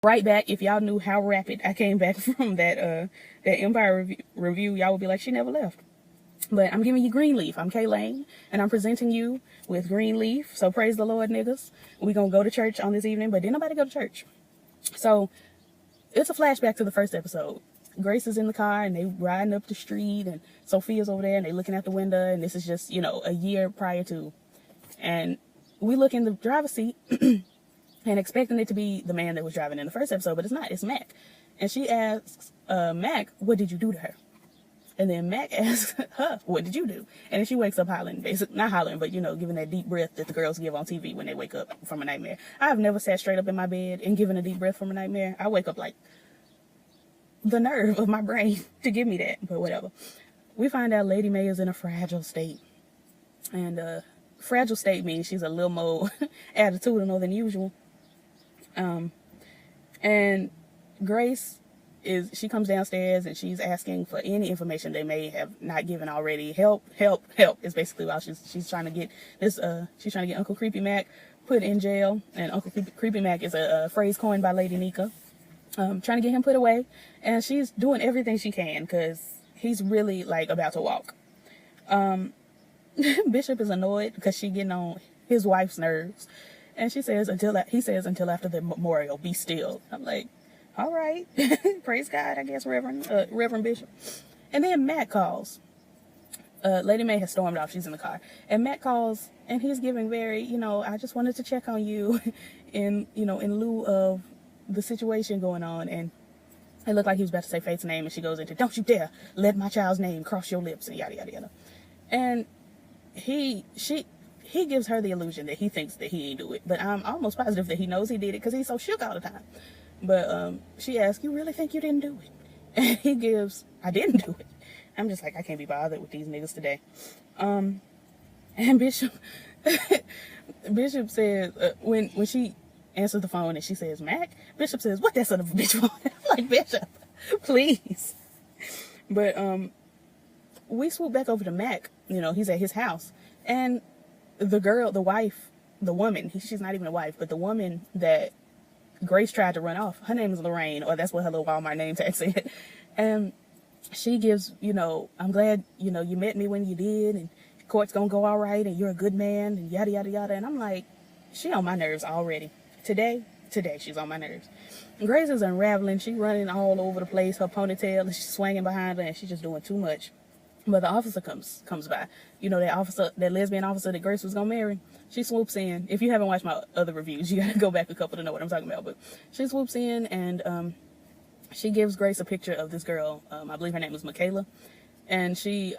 right back. If y'all knew how rapid I came back from that Empire review, y'all would be like, she never left. But I'm giving you Greenleaf. I'm Kay Lane, and I'm presenting you with Greenleaf. So praise the Lord, niggas. We gonna go to church on this evening, but didn't nobody go to church. So it's a flashback to the first episode. Grace is in the car, and they riding up the street, and Sophia's over there, and they looking out the window, and this is just, you know, a year prior to. And we look in the driver's seat, and expecting it to be the man that was driving in the first episode, but it's not. It's Mac. And she asks Mac, what did you do to her? And then Mac asks her, what did you do? And then she wakes up hollering, basically, not hollering, but, you know, giving that deep breath that the girls give on TV when they wake up from a nightmare. I've never sat straight up in my bed and given a deep breath from a nightmare. I wake up like the nerve of my brain to give me that, but whatever. We find out Lady May is in a fragile state. And fragile state means she's a little more attitudinal than usual. And Grace she comes downstairs and she's asking for any information they may have not given already. Help is basically why she's trying to get this, she's trying to get Uncle Creepy Mac put in jail. And Uncle Creepy Mac is a phrase coined by Lady Nika. Trying to get him put away. And she's doing everything she can because he's really like about to walk. Bishop is annoyed because she's getting on his wife's nerves. And he says, until after the memorial, be still. I'm like, all right. Praise God, I guess, Reverend Bishop. And then Matt calls. Lady May has stormed off. She's in the car. And Matt calls, and he's giving very, you know, I just wanted to check on you in lieu of the situation going on. And it looked like he was about to say Faith's name, and she goes into, don't you dare let my child's name cross your lips, and yada, yada, yada. And he gives her the illusion that he thinks that he ain't do it. But I'm almost positive that he knows he did it because he's so shook all the time. But she asks, you really think you didn't do it? And he gives, I didn't do it. I'm just like, I can't be bothered with these niggas today. And Bishop says, when she answers the phone and she says, Mac, Bishop says, what that son of a bitch want? I'm like, Bishop, please. But we swoop back over to Mac. You know, he's at his house. And the girl, the wife, the woman, she's not even a wife, but the woman that Grace tried to run off, her name is Lorraine, or that's what her little Walmart name tag said. And she gives, you know, I'm glad, you know, you met me when you did, and court's gonna go all right, and you're a good man, and yada, yada, yada. And I'm like, she on my nerves already. Today, she's on my nerves. And Grace is unraveling. She running all over the place. Her ponytail is swinging behind her, and she's just doing too much. But the officer comes by. You know, that lesbian officer that Grace was gonna marry. She swoops in. If you haven't watched my other reviews, you gotta go back a couple to know what I'm talking about. But she swoops in, and she gives Grace a picture of this girl. I believe her name was Michaela. And she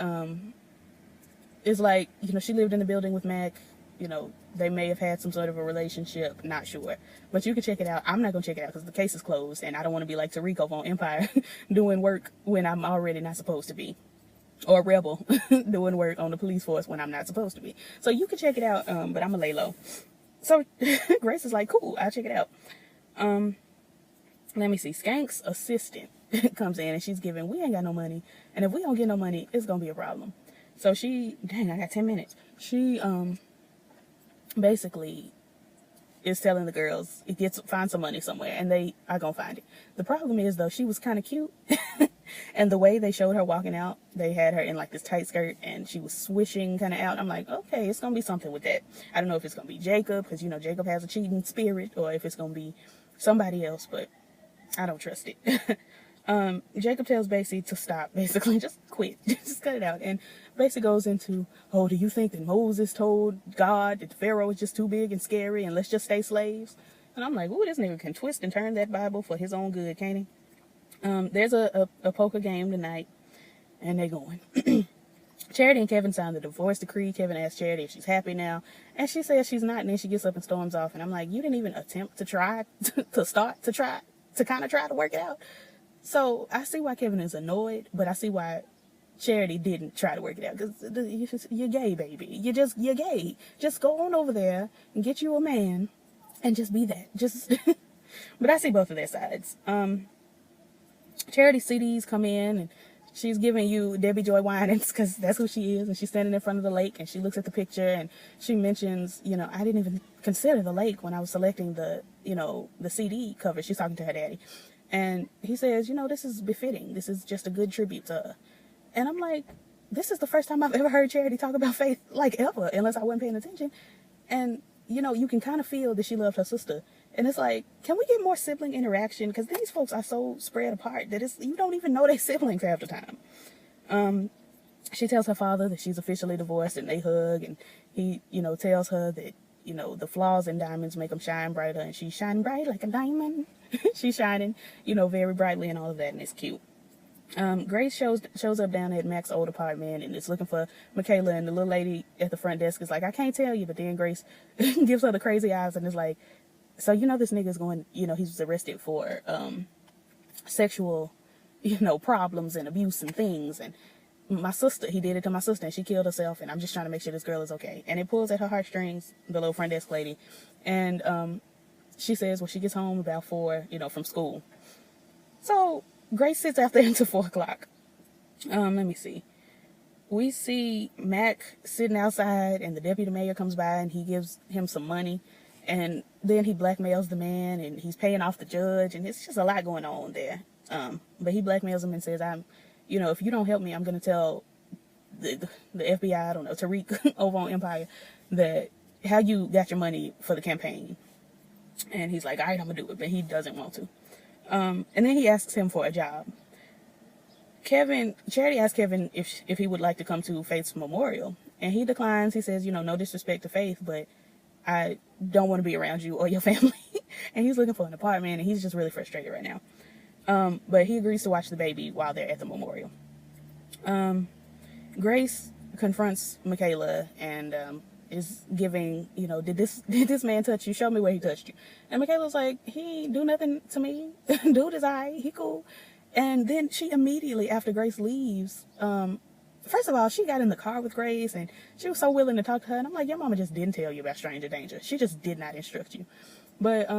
is like, you know, she lived in the building with Mac. You know, they may have had some sort of a relationship. Not sure. But you can check it out. I'm not gonna check it out because the case is closed, and I don't want to be like Tariq on Empire doing work when I'm already not supposed to be. Or rebel doing work on the police force when I'm not supposed to be. So you can check it out, but I'm gonna lay low. So Grace is like, cool, I'll check it out. Let me see. Skanks' assistant comes in and she's giving, we ain't got no money. And if we don't get no money, it's gonna be a problem. So dang, I got 10 minutes. She basically is telling the girls, find some money somewhere, and they are gonna find it. The problem is, though, she was kind of cute. And the way they showed her walking out, they had her in like this tight skirt and she was swishing kind of out. I'm like, okay, it's going to be something with that. I don't know if it's going to be Jacob, because, you know, Jacob has a cheating spirit, or if it's going to be somebody else, but I don't trust it. Jacob tells Basie to stop, basically, just quit, just cut it out. And Basie goes into, oh, do you think that Moses told God that the Pharaoh is just too big and scary and let's just stay slaves? And I'm like, ooh, this nigga can twist and turn that Bible for his own good, can't he? There's a poker game tonight, and they're going. Charity and Kevin signed the divorce decree. Kevin asks Charity if she's happy now, and she says she's not, and then she gets up and storms off. And I'm like, you didn't even attempt to try to work it out. So I see why Kevin is annoyed, but I see why Charity didn't try to work it out, because you're gay, baby. You're gay. Just go on over there and get you a man, and just be that. But I see both of their sides. Charity CDs come in, and she's giving you Debbie Joy Winans because that's who she is, and she's standing in front of the lake, and she looks at the picture, and she mentions, I didn't even consider the lake when I was selecting the CD cover. She's talking to her daddy, and he says, this is befitting. This is just a good tribute to her. And I'm like, this is the first time I've ever heard Charity talk about faith, ever, unless I wasn't paying attention. And, you can kind of feel that she loved her sister. And it's like, can we get more sibling interaction? Because these folks are so spread apart that you don't even know they're siblings half the time. She tells her father that she's officially divorced, and they hug, and he, tells her that, the flaws in diamonds make them shine brighter, and she's shining bright like a diamond. She's shining, very brightly and all of that, and it's cute. Grace shows up down at Mac's old apartment and is looking for Michaela, and the little lady at the front desk is like, I can't tell you, but then Grace gives her the crazy eyes and is like, so this nigga's going, he was arrested for sexual, problems and abuse and things, and my sister, he did it to my sister, and she killed herself, and I'm just trying to make sure this girl is okay. And it pulls at her heartstrings, the little front desk lady, and she says, well, she gets home about 4, from school. So Grace sits out there until 4 o'clock. Let me see. We see Mac sitting outside, and the deputy mayor comes by, and he gives him some money, and then he blackmails the man, and he's paying off the judge, and it's just a lot going on there. But he blackmails him and says, if you don't help me, I'm going to tell the FBI, I don't know, Tariq over on Empire, that how you got your money for the campaign. And he's like, all right, I'm going to do it, but he doesn't want to. And then he asks him for a job. Charity asks Kevin if he would like to come to Faith's memorial, and he declines. He says, no disrespect to Faith, but I don't want to be around you or your family. And he's looking for an apartment, and he's just really frustrated right now. But he agrees to watch the baby while they're at the memorial. Grace confronts Michaela and is giving, did this man touch you? Show me where he touched you. And Michaela's like, he ain't do nothing to me. Dude is alright, he cool. And then she immediately, after Grace leaves, first of all, she got in the car with Grace, and she was so willing to talk to her. And I'm like, your mama just didn't tell you about stranger danger. She just did not instruct you. But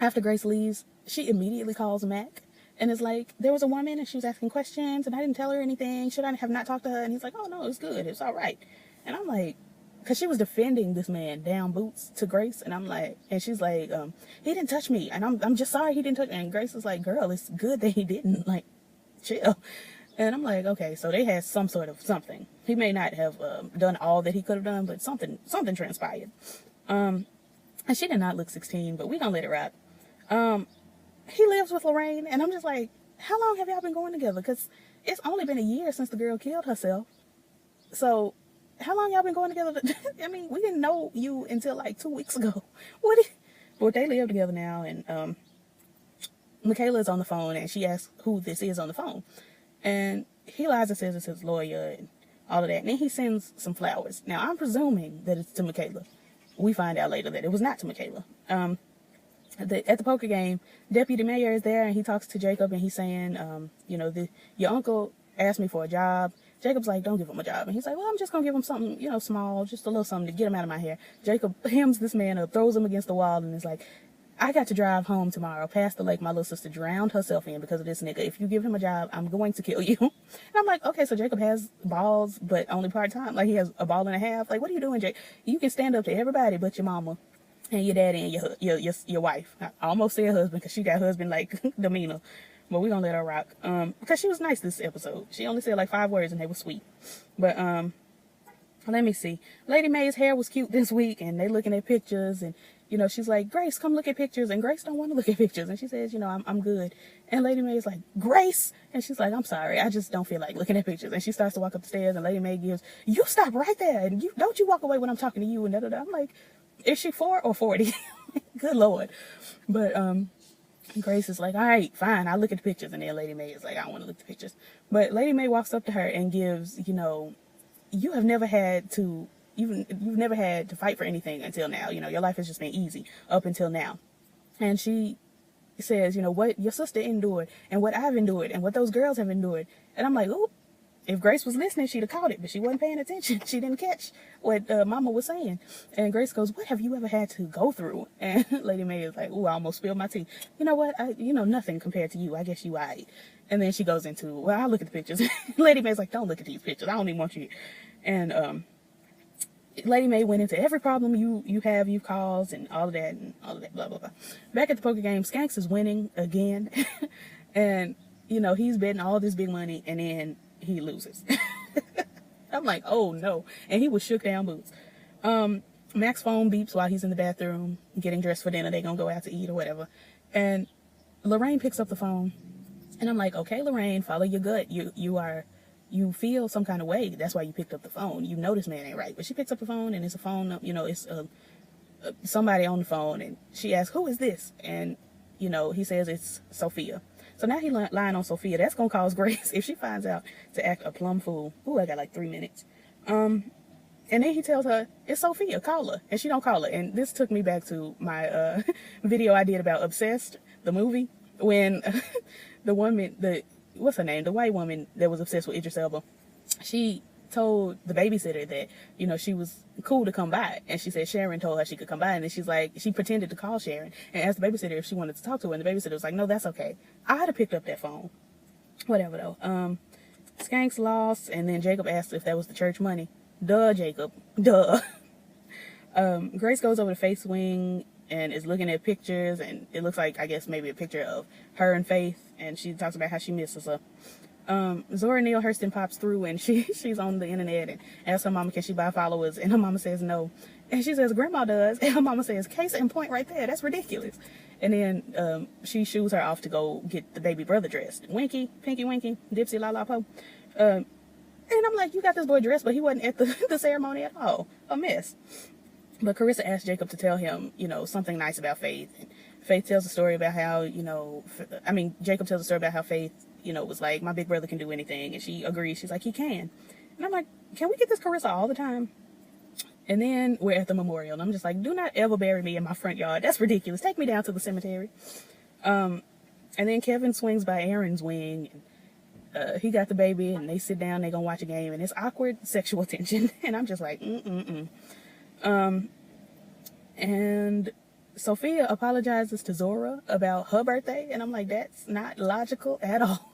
after Grace leaves, she immediately calls Mac and is like, there was a woman and she was asking questions and I didn't tell her anything. Should I have not talked to her? And he's like, oh no, it's good. It's all right. And I'm like, because she was defending this man down boots to Grace. And I'm like, and she's like, he didn't touch me. And I'm just sorry he didn't touch me. And Grace is like, girl, it's good that he didn't. Like, chill. And I'm like, okay, so they had some sort of something. He may not have done all that he could have done, but something transpired. And she did not look 16, but we gonna let it rock. He lives with Lorraine, and I'm just like, how long have y'all been going together? Because it's only been a year since the girl killed herself. So how long y'all been going together? I mean, we didn't know you until like 2 weeks ago. But they live together now, and Michaela is on the phone, and she asks who this is on the phone. And he lies and says it's his lawyer and all of that. And then he sends some flowers. Now, I'm presuming that it's to Michaela. We find out later that it was not to Michaela. At the poker game, Deputy Mayor is there, and he talks to Jacob, and he's saying, your uncle asked me for a job. Jacob's like, don't give him a job. And he's like, well, I'm just going to give him something, small, just a little something to get him out of my hair. Jacob hems this man up, throws him against the wall, and is like, I got to drive home tomorrow past the lake my little sister drowned herself in because of this nigga. If you give him a job, I'm going to kill you. And I'm like, okay, so Jacob has balls, but only part-time. Like, he has a ball and a half. Like, what are you doing, Jake? You can stand up to everybody but your mama and your daddy and your wife. I almost said husband because she got husband like demeanor. But we're going to let her rock. Because she was nice this episode. She only said like 5 words and they were sweet. But, let me see. Lady May's hair was cute this week, and they looking at pictures, and she's like, Grace, come look at pictures. And Grace don't want to look at pictures. And she says, I'm good. And Lady May is like, Grace. And she's like, I'm sorry. I just don't feel like looking at pictures. And she starts to walk up the stairs, and Lady May gives, you stop right there. And don't you walk away when I'm talking to you. And da-da-da. I'm like, is she 4 or 40? Good Lord. But, Grace is like, all right, fine. I'll look at the pictures. And then Lady May is like, I don't want to look at the pictures. But Lady May walks up to her and gives, you've never had to fight for anything until now. Your life has just been easy up until now. And she says, what your sister endured and what I've endured and what those girls have endured. And I'm like, oh, if Grace was listening, she'd have caught it, but she wasn't paying attention. She didn't catch what Mama was saying. And Grace goes, what have you ever had to go through? And Lady Mae is like, ooh, I almost spilled my tea. You know what? Nothing compared to you. I guess you right. And then she goes into, well, I'll look at the pictures. Lady Mae's like, don't look at these pictures. I don't even want you. And Lady Mae went into every problem you caused and all of that, blah, blah, blah. Back at the poker game, Skanks is winning again. And, he's betting all this big money, and then he loses. I'm like, oh no. And he was shook down boots. Mac's phone beeps while he's in the bathroom getting dressed for dinner. They're gonna go out to eat or whatever. And Lorraine picks up the phone, and I'm like, okay, Lorraine, follow your gut. You feel some kind of way. That's why you picked up the phone. You know this man ain't right. But she picks up the phone, and it's a phone, it's somebody on the phone, and she asks, who is this? And he says it's Sophia. So now he's lying on Sophia. That's going to cause Grace, if she finds out, to act a plumb fool. Ooh, I got like 3 minutes. And then he tells her, it's Sophia, call her. And she don't call her. And this took me back to my video I did about Obsessed, the movie, when the woman, what's her name? The white woman that was obsessed with Idris Elba. She told the babysitter that, she was cool to come by. And she said Sharon told her she could come by. And then she's like, she pretended to call Sharon and asked the babysitter if she wanted to talk to her. And the babysitter was like, no, that's okay. I'd have picked up that phone. Whatever, though. Skanks lost. And then Jacob asked if that was the church money. Duh, Jacob. Duh. Grace goes over to Faith's wing and is looking at pictures. And it looks like, I guess, maybe a picture of her and Faith. And she talks about how she misses her. Zora Neale Hurston pops through, and she's on the internet and asks her mama, can she buy followers? And her mama says no. And she says, grandma does. And her mama says, case in point right there. That's ridiculous. And then she shoos her off to go get the baby brother dressed. Winky, Pinky Winky, Dipsy La La Po. And I'm like, you got this boy dressed, but he wasn't at the ceremony at all. A mess. But Carissa asked Jacob to tell him, something nice about Faith. And Faith tells a story about how, Jacob tells a story about how Faith, was like, my big brother can do anything. And she agrees. She's like, he can. And I'm like, can we get this Carissa all the time? And then we're at the memorial. And I'm just like, do not ever bury me in my front yard. That's ridiculous. Take me down to the cemetery. And then Kevin swings by Aaron's wing. And, he got the baby. And they sit down. They're going to watch a game. And it's awkward sexual tension. And I'm just like, And Sophia apologizes to Zora about her birthday. And I'm like, that's not logical at all.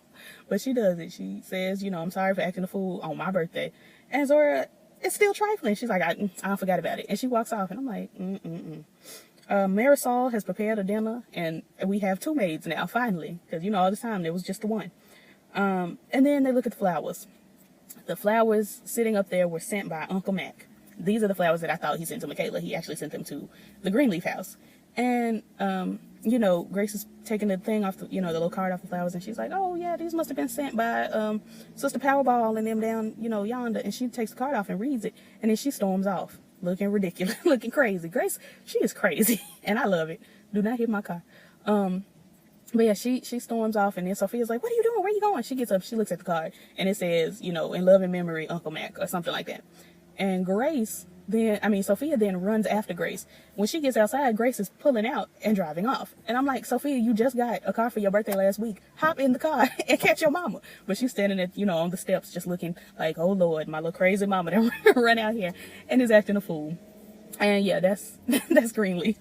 But she does it. She says, I'm sorry for acting a fool on my birthday. And Zora, it's still trifling. She's like, I forgot about it. And she walks off. And I'm like, Marisol has prepared a dinner. And we have 2 maids now, finally. Because, all this time there was just the one. And then they look at the flowers. The flowers sitting up there were sent by Uncle Mac. These are the flowers that I thought he sent to Michaela. He actually sent them to the Greenleaf house. And, Grace is taking the thing off the, the little card off the flowers. And she's like, oh, yeah, these must have been sent by Sister Powerball and them down, yonder. And she takes the card off and reads it. And then she storms off, looking ridiculous, looking crazy. Grace, she is crazy. And I love it. Do not hit my car. But yeah, she storms off. And then Sophia's like, what are you doing? Where are you going? She gets up. She looks at the card. And it says, in love and memory, Uncle Mac, or something like that. And Sophia then runs after Grace. When she gets outside, Grace is pulling out and driving off. And I'm like, Sophia, you just got a car for your birthday last week. Hop in the car and catch your mama. But she's standing at, on the steps just looking like, oh Lord, my little crazy mama that run out here and is acting a fool. And yeah, that's Greenleaf.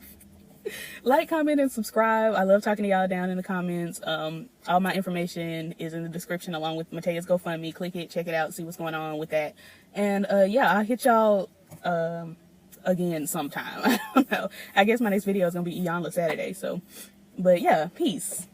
Like, comment, and subscribe. I love talking to y'all down in the comments. All my information is in the description along with Matea's GoFundMe. Click it, check it out, see what's going on with that. And yeah, I'll hit y'all again sometime. I don't know. I guess my next video is gonna be Iyanla Saturday. So, but yeah, peace.